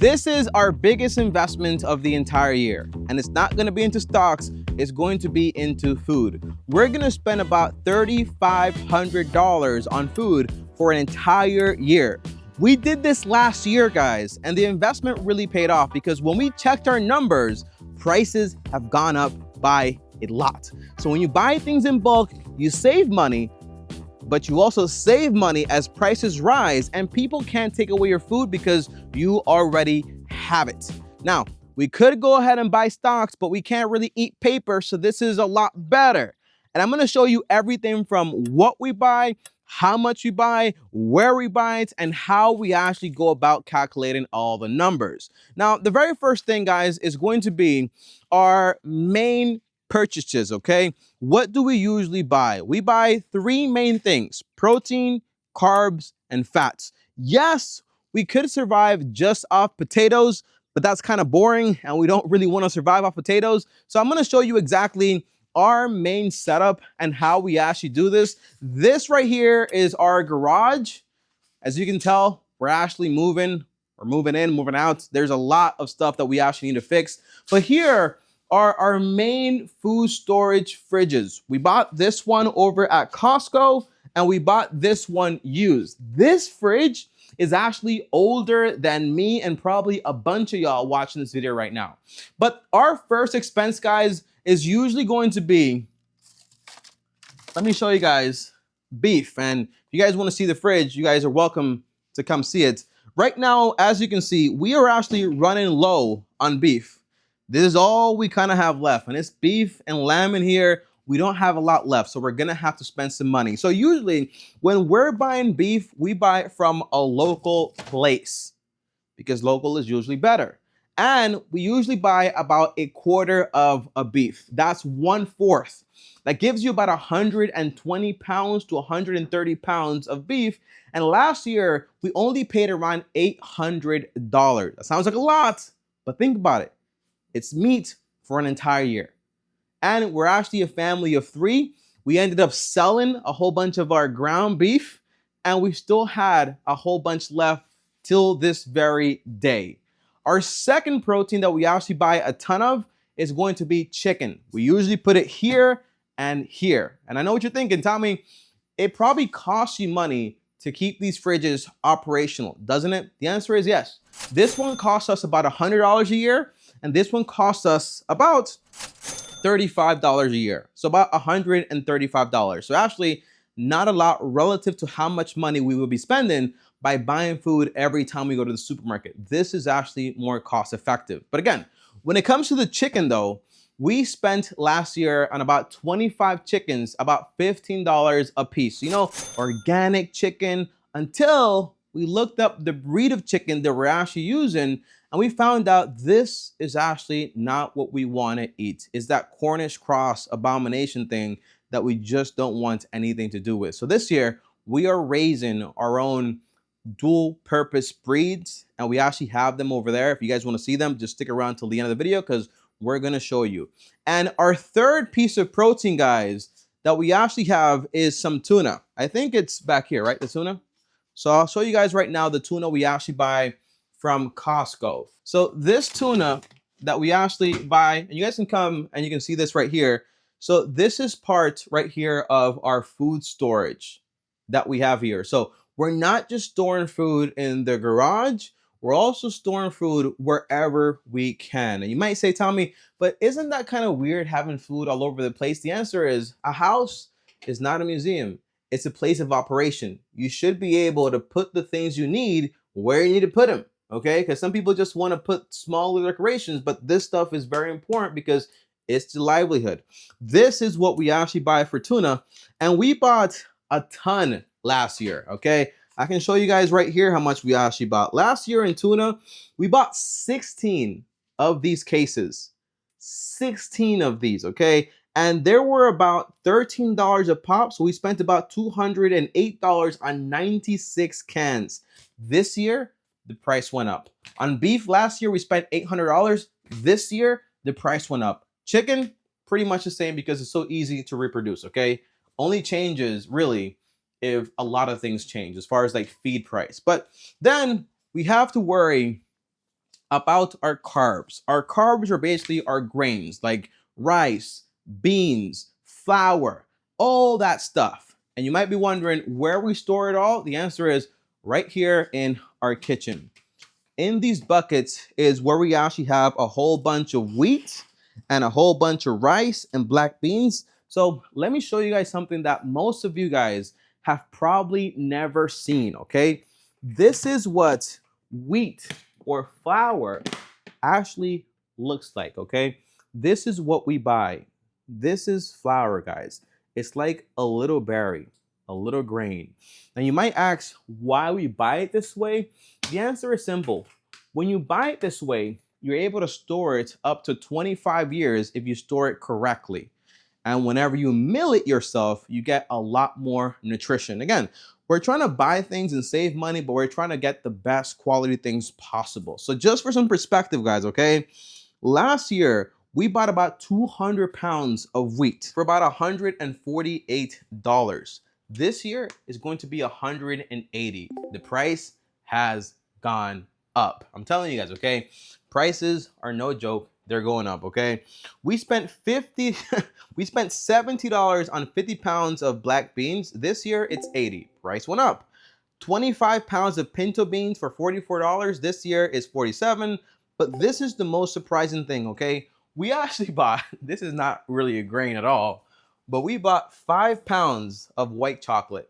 This is our biggest investment of the entire year, and it's not going to be into stocks, it's going to be into food. We're going to spend about $3,500 on food for an entire year. We did this last year, guys, and the investment really paid off because when we checked our numbers, prices have gone up by a lot. So when you buy things in bulk, you save money, but you also save money as prices rise and people can't take away your food because you already have it. Now, we could go ahead and buy stocks, but we can't really eat paper, so this is a lot better. And I'm gonna show you everything from what we buy, how much we buy, where we buy it, and how we actually go about calculating all the numbers. Now, the very first thing, guys, is going to be our main purchases, okay? What do we usually buy? We buy three main things: protein, carbs, and fats. Yes, we could survive just off potatoes, but that's kind of boring and we don't really want to survive off potatoes. So I'm going to show you exactly our main setup and how we actually do this. This right here is our garage. As you can tell, we're actually moving. We're moving in, moving out. There's a lot of stuff that we actually need to fix. But here are our main food storage fridges. We bought this one over at Costco and we bought this one used. This fridge is actually older than me and probably a bunch of y'all watching this video right now. But our first expense, guys, is usually going to be, let me show you guys, beef. And if you guys want to see the fridge, you guys are welcome to come see it. Right now, as you can see, we are actually running low on beef. This is all we kind of have left, and it's beef and lamb in here. We don't have a lot left, so we're gonna have to spend some money. So usually when we're buying beef, we buy it from a local place because local is usually better. And we usually buy about a quarter of a beef. That's 1/4. That gives you about 120 pounds to 130 pounds of beef. And last year, we only paid around $800. That sounds like a lot, but think about it. It's meat for an entire year. And we're actually a family of 3. We ended up selling a whole bunch of our ground beef, and we still had a whole bunch left till this very day. Our second protein that we actually buy a ton of is going to be chicken. We usually put it here and here. And I know what you're thinking, Tommy, it probably costs you money to keep these fridges operational, doesn't it? The answer is yes. This one costs us about $100 a year, and this one costs us about $35 a year. So about $135. So actually not a lot relative to how much money we will be spending by buying food every time we go to the supermarket. This is actually more cost effective. But again, when it comes to the chicken though, we spent last year on about 25 chickens, about $15 a piece. You know, organic chicken, until we looked up the breed of chicken that we're actually using, and we found out this is actually not what we want to eat. It's that Cornish cross abomination thing that we just don't want anything to do with. So this year, we are raising our own dual purpose breeds, and we actually have them over there. If you guys want to see them, just stick around till the end of the video because we're going to show you. And our third piece of protein, guys, that we actually have is some tuna. I think it's back here, right? The tuna. So I'll show you guys right now the tuna we actually buy from Costco. So this tuna that we actually buy, and you guys can come and you can see this right here. So this is part right here of our food storage that we have here. So we're not just storing food in the garage, we're also storing food wherever we can. And you might say, Tommy, but isn't that kind of weird having food all over the place? The answer is a house is not a museum. It's a place of operation. You should be able to put the things you need where you need to put them. Okay, because some people just want to put smaller decorations, but this stuff is very important because it's the livelihood. This is what we actually buy for tuna, and we bought a ton last year. Okay, I can show you guys right here how much we actually bought. Last year in tuna, we bought 16 of these cases. 16 of these, okay? And there were about $13 a pop, so we spent about $208 on 96 cans. This year, the price went up. On beef last year, we spent $800. This year, the price went up. Chicken, pretty much the same because it's so easy to reproduce, okay? Only changes, really, if a lot of things change as far as like feed price. But then we have to worry about our carbs. Our carbs are basically our grains like rice, beans, flour, all that stuff. And you might be wondering where we store it all. The answer is right here in our kitchen. In these buckets is where we actually have a whole bunch of wheat and a whole bunch of rice and black beans. So let me show you guys something that most of you guys have probably never seen, okay? This is what wheat or flour actually looks like, okay? This is what we buy. This is flour, guys. It's like a little berry, a little grain. And you might ask why we buy it this way. The answer is simple. When you buy it this way, you're able to store it up to 25 years if you store it correctly. And whenever you mill it yourself, you get a lot more nutrition. Again, we're trying to buy things and save money, but we're trying to get the best quality things possible. So just for some perspective, guys, okay? Last year, we bought about 200 pounds of wheat for about $148. This year is going to be $180. The price has gone up. I'm telling you guys, okay? Prices are no joke. They're going up, okay? We spent $70 on 50 pounds of black beans. This year it's 80. Price went up. 25 pounds of pinto beans for $44. This year is 47. But this is the most surprising thing, okay? We actually bought, this is not really a grain at all, but we bought 5 pounds of white chocolate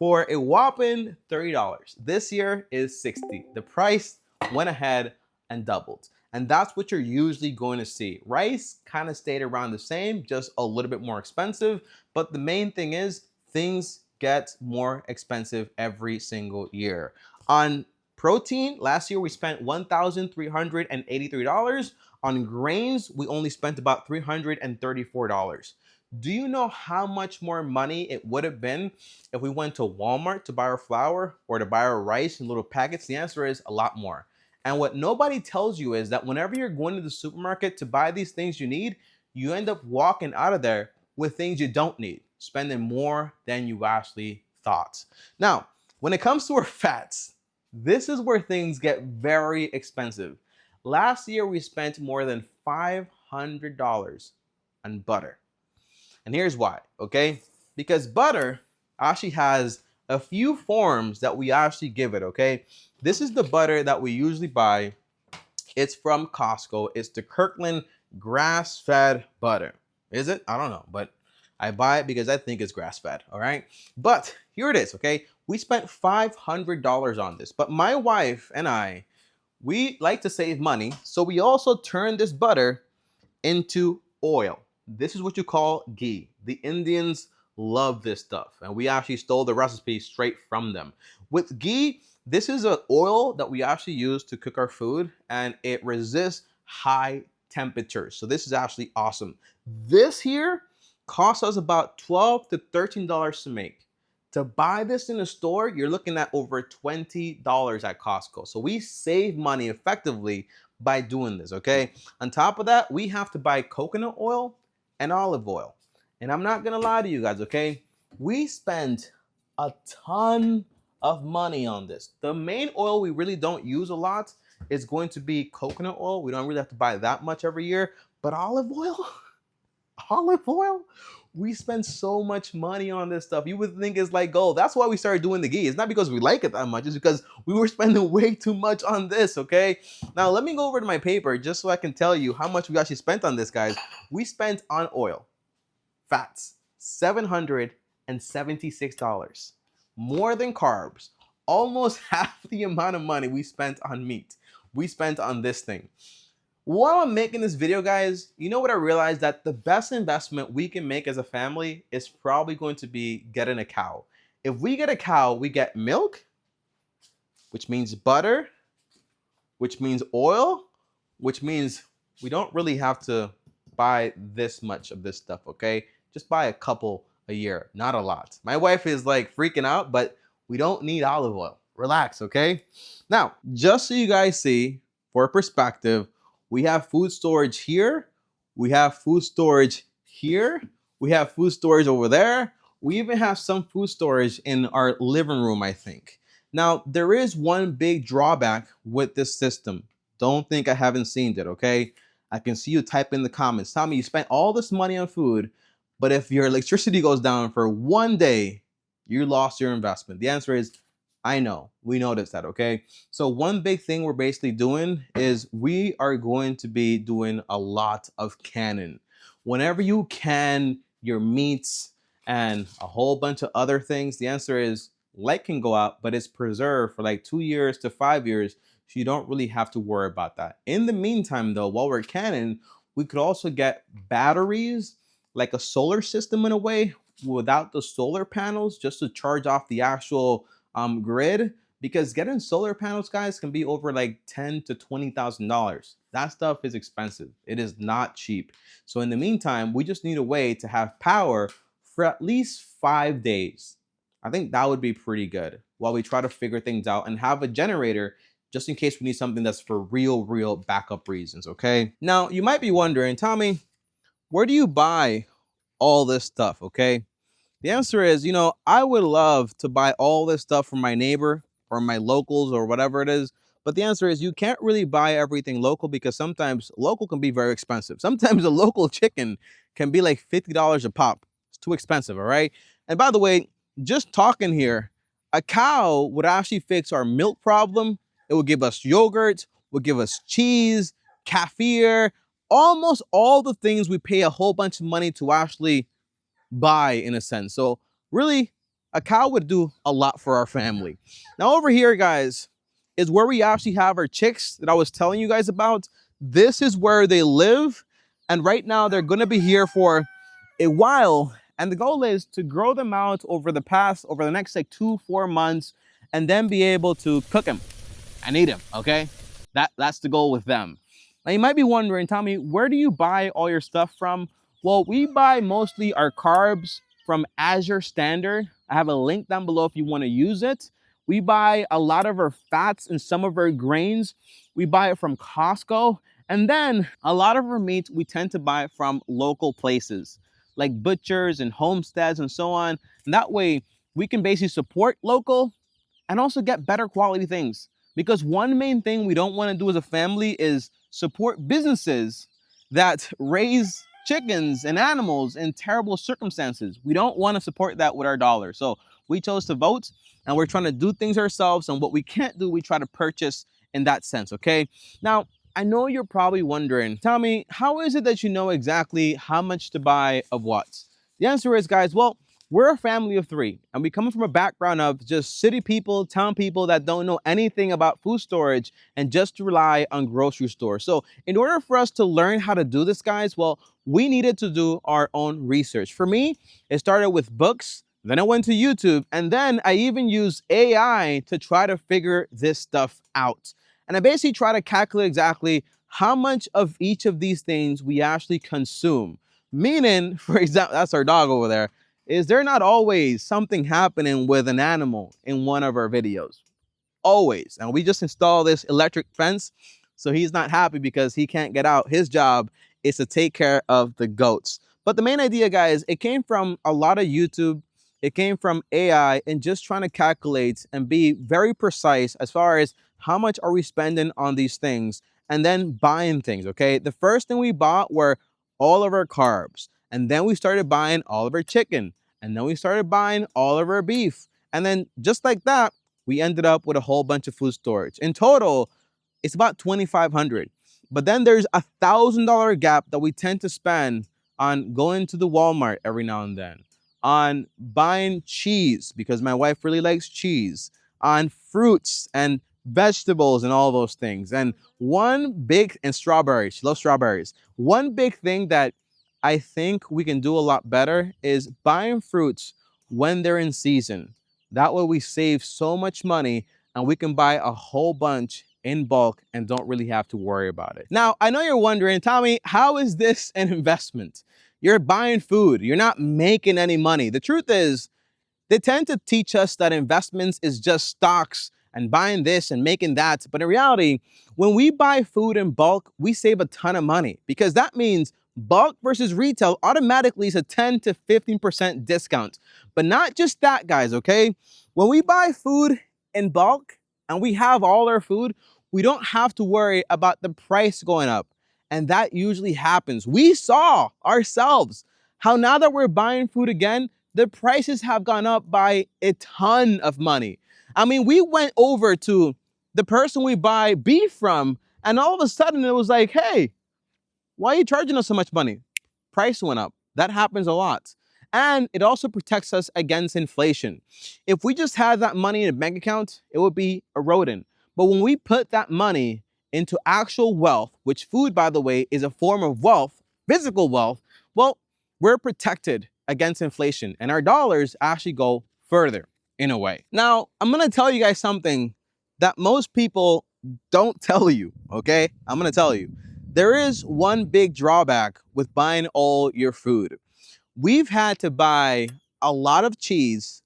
for a whopping $30. This year is 60. The price went ahead and doubled. And that's what you're usually going to see. Rice kind of stayed around the same, just a little bit more expensive. But the main thing is things get more expensive every single year. On protein, last year we spent $1,383. On grains, we only spent about $334. Do you know how much more money it would have been if we went to Walmart to buy our flour or to buy our rice in little packets? The answer is a lot more. And what nobody tells you is that whenever you're going to the supermarket to buy these things you need, you end up walking out of there with things you don't need, spending more than you actually thought. Now, when it comes to our fats, this is where things get very expensive. Last year, we spent more than $500 on butter. And here's why, okay? Because butter actually has a few forms that we actually give it, okay? This is the butter that we usually buy. It's from Costco. It's the Kirkland grass-fed butter. Is it? I don't know, but I buy it because I think it's grass-fed, all right? But here it is, okay? We spent $500 on this, but my wife and I, we like to save money, so we also turn this butter into oil. This is what you call ghee. The Indians love this stuff, and we actually stole the recipe straight from them. With ghee, this is an oil that we actually use to cook our food, and it resists high temperatures. So this is actually awesome. This here costs us about $12 to $13 to make. To buy this in a store, you're looking at over $20 at Costco. So we save money effectively by doing this, okay? On top of that, we have to buy coconut oil and olive oil. And I'm not gonna lie to you guys, okay? We spend a ton of money on this. The main oil we really don't use a lot is going to be coconut oil. We don't really have to buy that much every year, but olive oil, olive oil, we spend so much money on this stuff. You would think it's like gold. That's why we started doing the ghee. It's not because we like it that much. It's because we were spending way too much on this, okay? Now, let me go over to my paper just so I can tell you how much we actually spent on this, guys. We spent on oil, fats, $776. More than carbs. Almost half the amount of money we spent on meat. We spent on this thing. While I'm making this video, guys, you know what I realized? That the best investment we can make as a family is probably going to be getting a cow. If we get a cow, we get milk, which means butter, which means oil, which means we don't really have to buy this much of this stuff, okay? Just buy a couple a year, not a lot. My wife is like freaking out, but we don't need olive oil. Relax, okay? Now, just so you guys see, for perspective, we have food storage here, we have food storage here, we have food storage over there, we even have some food storage in our living room, I think. Now, there is one big drawback with this system. Don't think I haven't seen it, okay? I can see you type in the comments. Tommy, you spent all this money on food, but if your electricity goes down for 1 day, you lost your investment. The answer is, I know. We noticed that, okay? So one big thing we're basically doing is we are going to be doing a lot of canning. Whenever you can your meats and a whole bunch of other things, the answer is light can go out, but it's preserved for like 2 years to 5 years. So you don't really have to worry about that. In the meantime, though, while we're canning, we could also get batteries, like a solar system in a way, without the solar panels, just to charge off the actual grid. Because getting solar panels, guys, can be over like $10,000 to $20,000. That stuff is expensive. It is not cheap. So in the meantime, we just need a way to have power for at least 5 days. I think that would be pretty good while we try to figure things out and have a generator just in case we need something that's for real backup reasons, okay? Now, you might be wondering, Tommy, where do you buy all this stuff, okay? The answer is, I would love to buy all this stuff from my neighbor or my locals or whatever it is. But the answer is you can't really buy everything local because sometimes local can be very expensive. Sometimes a local chicken can be like $50 a pop. It's too expensive, all right? And by the way, just talking here, a cow would actually fix our milk problem. It would give us yogurt, would give us cheese, kefir, almost all the things we pay a whole bunch of money to actually buy in a sense. So really, a cow would do a lot for our family. Now over here, guys, is where we actually have our chicks that I was telling you guys about. This is where they live. And right now they're going to be here for a while. And the goal is to grow them out over the next like 2-4 months, and then be able to cook them and eat them, okay? That's the goal with them. Now you might be wondering, Tommy, where do you buy all your stuff from? Well, we buy mostly our carbs from Azure Standard. I have a link down below if you want to use it. We buy a lot of our fats and some of our grains. We buy it from Costco. And then a lot of our meat we tend to buy from local places like butchers and homesteads and so on. And that way we can basically support local and also get better quality things. Because one main thing we don't want to do as a family is support businesses that raise chickens and animals in terrible circumstances. We don't want to support that with our dollar. So we chose to vote, and we're trying to do things ourselves, and what we can't do, we try to purchase in that sense, okay? Now, I know you're probably wondering, Tommy, how is it that you know exactly how much to buy of what? The answer is, guys, well, we're a family of 3, and we come from a background of just city people, town people that don't know anything about food storage and just rely on grocery stores. So in order for us to learn how to do this, guys, well, we needed to do our own research. For me, it started with books, then I went to YouTube, and then I even used AI to try to figure this stuff out. And I basically try to calculate exactly how much of each of these things we actually consume. Meaning, for example, that's our dog over there. Is there not always something happening with an animal in one of our videos? Always. And we just installed this electric fence, so he's not happy because he can't get out. His job is to take care of the goats. But the main idea, guys, it came from a lot of YouTube. It came from AI and just trying to calculate and be very precise as far as how much are we spending on these things, and then buying things, okay? The first thing we bought were all of our carbs. And then we started buying all of our chicken. And then we started buying all of our beef. And then just like that, we ended up with a whole bunch of food storage. In total, it's about $2,500. But then there's $1,000 gap that we tend to spend on going to the Walmart every now and then, on buying cheese because my wife really likes cheese, on fruits and vegetables and all those things. And strawberries, she loves strawberries. One big thing that I think we can do a lot better is buying fruits when they're in season. That way we save so much money and we can buy a whole bunch in bulk and don't really have to worry about it. Now, I know you're wondering, Tommy, how is this an investment? You're buying food, you're not making any money. The truth is, they tend to teach us that investments is just stocks and buying this and making that. But in reality, when we buy food in bulk, we save a ton of money because that means bulk versus retail automatically is a 10 to 15% discount. But not just that, guys, okay? When we buy food in bulk and we have all our food, we don't have to worry about the price going up. And that usually happens. We saw ourselves how now that we're buying food again, the prices have gone up by a ton of money. I mean, we went over to the person we buy beef from, and all of a sudden it was like, hey, why are you charging us so much money? Price went up. That happens a lot. And it also protects us against inflation. If we just had that money in a bank account, it would be eroding. But when we put that money into actual wealth, which food, by the way, is a form of wealth, physical wealth, well, we're protected against inflation, and our dollars actually go further in a way. Now, I'm gonna tell you guys something that most people don't tell you, okay? I'm gonna tell you. There is one big drawback with buying all your food. We've had to buy a lot of cheese,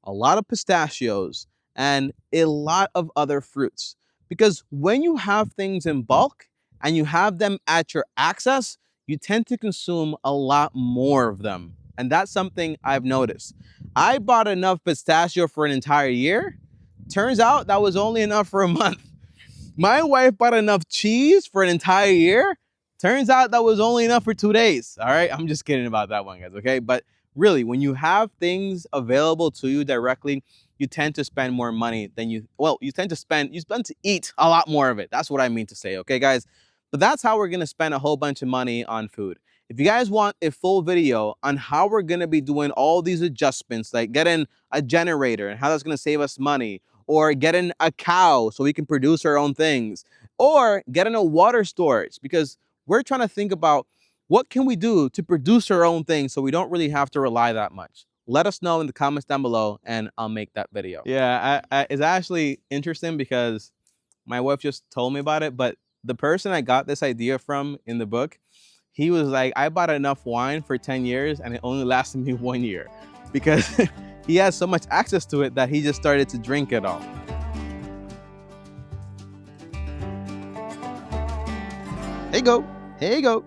a lot of pistachios, and a lot of other fruits. Because when you have things in bulk and you have them at your access, you tend to consume a lot more of them. And that's something I've noticed. I bought enough pistachio for an entire year. Turns out that was only enough for a month. My wife bought enough cheese for an entire year. Turns out that was only enough for 2 days. All right, I'm just kidding about that one, guys, okay? But really, when you have things available to you directly, you tend to spend more money than you tend to eat a lot more of it. That's what I mean to say, okay, guys? But that's how we're gonna spend a whole bunch of money on food. If you guys want a full video on how we're gonna be doing all these adjustments, like getting a generator and how that's gonna save us money, or getting a cow so we can produce our own things, or getting a water storage, because we're trying to think about what can we do to produce our own things so we don't really have to rely that much. Let us know in the comments down below and I'll make that video. Yeah, it's actually interesting because my wife just told me about it, but the person I got this idea from in the book, he was like, I bought enough wine for 10 years and it only lasted me 1 year because he has so much access to it that he just started to drink it all. Here you go. Here you go.